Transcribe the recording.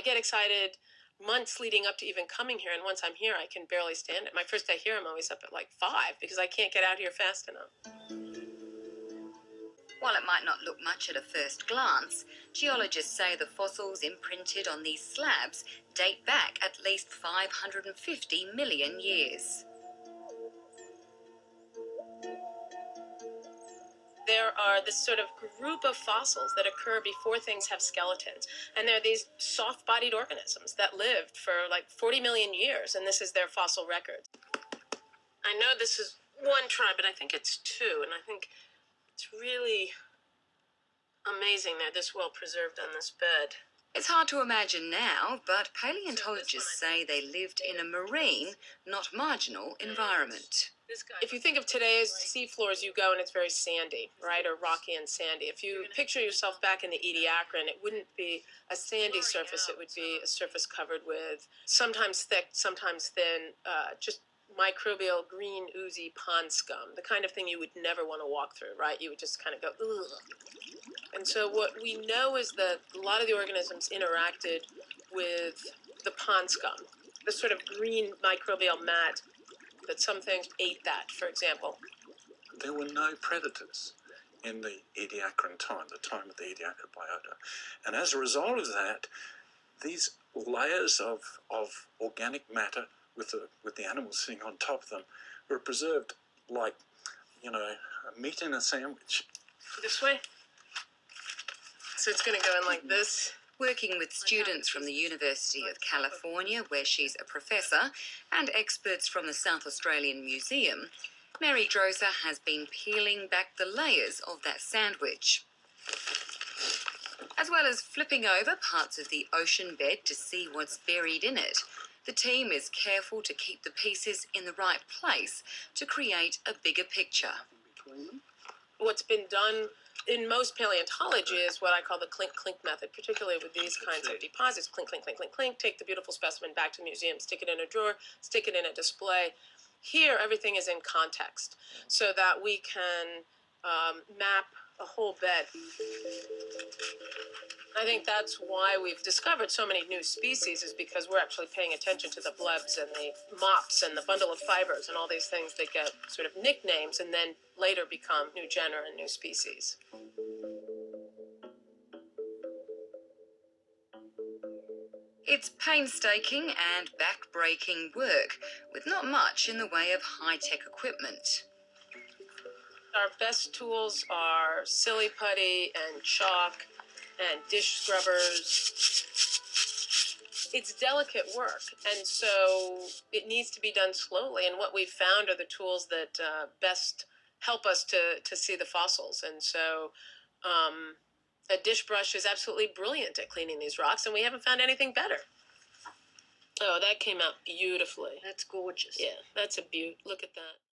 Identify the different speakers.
Speaker 1: get excited months leading up to even coming here, and once I'm here, I can barely stand it. My first day here, I'm always up at like 5 because I can't get out here fast enough.
Speaker 2: While it might not look much at a first glance, geologists say the fossils imprinted on these slabs date back at least 550 million years.
Speaker 1: There are this sort of group of fossils that occur before things have skeletons. And they're these soft-bodied organisms that lived for like 40 million years, and this is their fossil record. I know this is one tribe, but I think it's 2, and I think it's really amazing they're this well preserved on this bed.
Speaker 2: It's hard to imagine now, but paleontologists say they lived in a marine, not marginal, environment.
Speaker 1: If you think of today's seafloors, you go and it's very sandy, right, or rocky and sandy. If you picture yourself back in the Ediacaran, it wouldn't be a sandy surface. It would be a surface covered with sometimes thick, sometimes thin, just microbial green oozy pond scum, the kind of thing you would never want to walk through, right? You would just kind of go, ugh. And so what we know is that a lot of the organisms interacted with the pond scum, the sort of green microbial mat, that some things ate that, for example.
Speaker 3: There were no predators in the Ediacaran time, the time of the Ediacaran biota. And as a result of that, these layers of organic matter with the animals sitting on top of them were preserved like, meat in a sandwich.
Speaker 1: This way? So it's going to go in like this.
Speaker 2: Working with students from the University of California, where she's a professor, and experts from the South Australian Museum, Mary Droser has been peeling back the layers of that sandwich. As well as flipping over parts of the ocean bed to see what's buried in it, the team is careful to keep the pieces in the right place to create a bigger picture.
Speaker 1: What's been done in most paleontology is what I call the clink-clink method, particularly with these kinds of deposits. Clink, clink, clink, clink, clink. Take the beautiful specimen back to the museum, stick it in a drawer, stick it in a display. Here, everything is in context so that we can map a whole bed. I think that's why we've discovered so many new species, is because we're actually paying attention to the blebs and the mops and the bundle of fibers and all these things that get sort of nicknames and then later become new genera and new species.
Speaker 2: It's painstaking and back-breaking work, with not much in the way of high-tech equipment.
Speaker 1: Our best tools are silly putty and chalk and dish scrubbers. It's delicate work, and so it needs to be done slowly, and what we've found are the tools that best help us to see the fossils. And so a dish brush is absolutely brilliant at cleaning these rocks, and we haven't found anything better. Oh, that came out beautifully.
Speaker 4: That's gorgeous.
Speaker 1: Yeah, that's a beaut. Look at that.